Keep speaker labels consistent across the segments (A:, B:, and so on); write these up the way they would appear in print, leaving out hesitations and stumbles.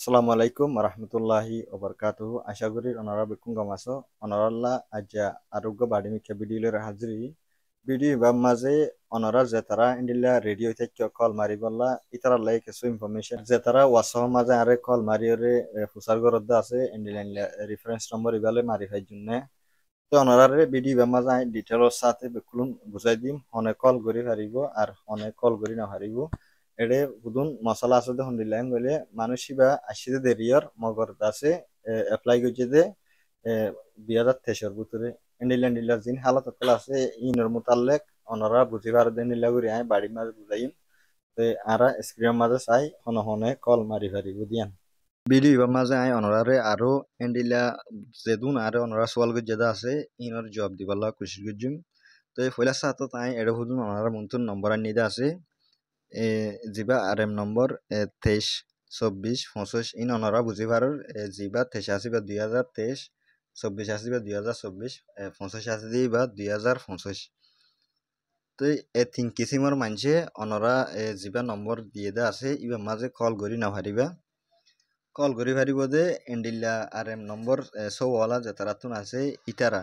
A: আসসালামু আলাইকুম রহমতুল্লাহি ওবরকাতুহু আশা করি ওনারা বেকুম গামাসো ওনারাল্লাহ আজ্জা আরোগ্য বাড়ি মিকে ভিডিওর হাজিরি ভিডিও বা মাঝে ওনারা যে তারা ইন্ডিলা রেডিও থেকে কল মারি বললা ইতারাল্লাই কিছু ইনফরমেশন যে তারা ওয়াসহ মাঝে আরে কল মারিওরে ফুসার গরদ্দ আছে ইন্ডিলা রেফারেন্স নম্বর ইবালে মারি ফাই জন্য তো ওনারারে ভিডিও বা মাঝে ডিটেলর সাথে বেকুলুন বুঝাই দিম অনেক কল করি হারিব আর অনেক কল করি না হারিব এডে বুদুন মশলা আছে দেখুন দিলাম বলে মানুষিবা আসিতে দেরিয়র মগর দাসে এপ্লাই করছে দে 2023 ভিতরে ইন্ডিল্যান্ড ডিলার জিন হালত আছে ইনর মোতালেক অনরা বুঝি পারে দেন নিলা করি আই বাড়ি মাঝে বুঝাইম তো আরা স্ক্রিনের মাঝে চাই হনে হনে কল মারি পারি বুঝিয়ান ভিডিও বা মাঝে আই অনরারে আরো এন্ডিলা যেদুন আরে অনরা সোয়াল গজ্জাদা আছে ইনর জব দিবাল্লা কুশি গজ্জুম তো এই ফয়লা সাথে তাই এডে হুদুন অনরা মন্তুন নম্বর নিদা আছে জিবা আর এম নম্বর 23 24 25 ইন অনরা বুঝি পারর জিবা 83 বা 2023 24 বা 2024 85 বা 2025 তো এ তিন কিসিমর মানছে অনরা জিবা নম্বর দিয়ে দা আছে ইবা মাঝে কল করি না হারিবা কল করি পারিব দে এন্ডিল্লা আর এম নম্বর সৌওয়ালা যে তারাতুন আছে ইতারা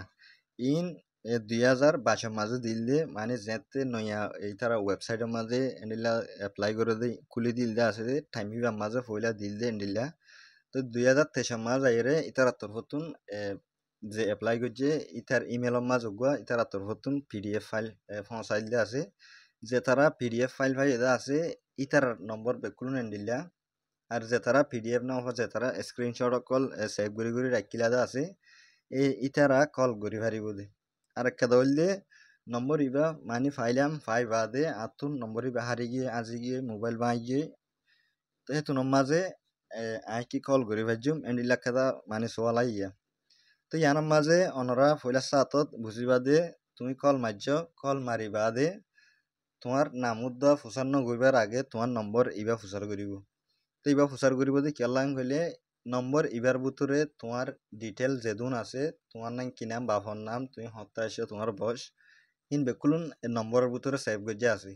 A: ইন 2022 মাঝে দিলে মানে যেতে নয়া এই তারা ওয়েবসাইটের মাঝে এন্ডিল্লা এপ্লাই করে দে খুলি দিল দে আছে টাইমিবা মাঝে ফইলা দিল দে এন্ডিল্লা তো 2023 মাঝ আইরে ইতারা তরফতুন যে এপ্লাই করছে ইতার ইমেলের মাঝ গুয়া ইতারা তরফতুন পিডিএফ ফাইল পৌঁছাইল দে আছে যে তারা পিডিএফ ফাইল ভাই এটা আছে ইতার নম্বর বেকুলুন এন্ডিল্লা আর যে তারা পিডিএফ না হচ্ছে তারা স্ক্রিনশট কল সেভ করে রাখিলা আছে এই ইতারা কল করি পারিব দে আর একটা দললে নম্বর ইবা মানি ফাইলাম ফাই বাদে আতুন নম্বর ইবা হারি গিয়ে আজি গিয়ে মোবাইল বাই গিয়ে তো হেতু মাঝে আই কি কল করি ভাজুম এন্ড ইলাকাদা মানে সোয়ালাই ইয়া তো ইয়ানোর মাঝে অনরা ফইলা সাতত বুঝিবা দে তুমি কল মারছ কল মারি বাদে তোমার নামুদ্দা ফুসার ন গইবার আগে তোমার নম্বর ইবা ফুসার করিব তো ইবা ফুসার করিব যে কেলাম কইলে নম্বর ইবার ভিতরে তোমার ডিটেল যেদুন আছে তোমার নাম কি নাম বাপর নাম তুমি হত্যা এসে তোমার বয়স ইন বেকুলুন নম্বরের ভিতরে সেভ গজে আছে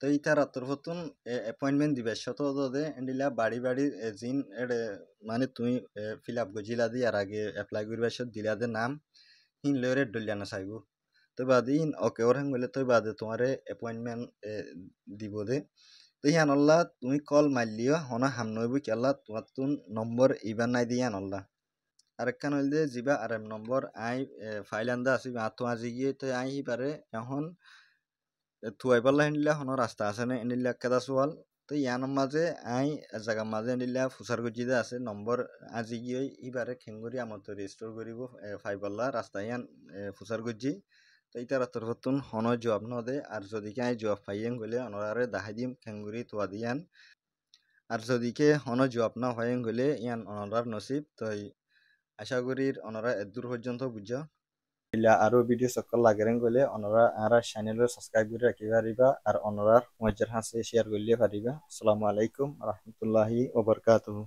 A: তো ইতার আত্মরফতুন অ্যাপয়েন্টমেন্ট দিবে শত দে এন্ডিলা বাড়ি বাড়ি জিন মানে তুমি ফিল আপ গজিলা দি আর আগে এপ্লাই করিবার সব দিলা দে নাম হিন লরে ডলিয়ানা চাইব তো বাদে ইন ওকে ওর হাঙ্গলে তো বাদে তোমারে অ্যাপয়েন্টমেন্ট দিব দে তো ইয়ান আল্লাহ তুমি কল মারলিও হনা হাম নইব কি আল্লাহ তোমার তুন নম্বর ইবার নাই দিয়ে আল্লাহ আরেকখান হইল যে জিবা আর এম নম্বর আই ফাইল আন্দা আছে আতো আজি গিয়ে তো আই পারে এখন থুয়াই পাল্লা হেনিলা হনো রাস্তা আছে না এনিলা কেদা সোয়াল তো ইয়ানোর মাঝে আই জায়গা মাঝে এনিলা ফুসার গজিদে আছে নম্বর আজি গিয়ে ইবারে খেঙ্গুরি আমার তো রেজিস্টোর করিব ফাই পাল্লা রাস্তা ইয়ান ফুসার গজি তো ইতার তরফতুন হনো জবাব ন দে আর যদি কে আই জবাব পাইয়েন গলে অনরারে দাহাই দিম খেঙ্গুরি তোয়া দিয়ান আর যদি কে হনো জবাব না হয়েন গলে ইয়ান অনরার নসিব তো আশা করি ওনারা এদূর পর্যন্ত বুঝা ইলা আরো ভিডিও সকল লাগেরেন গলে ওনারা আর চ্যানেলে সাবস্ক্রাইব করে রাখি পারিবা আর ওনারা মজার হাসে শেয়ার করলে পারিবা আসসালামু আলাইকুম রহমতুল্লাহি ওয়া বারাকাতুহু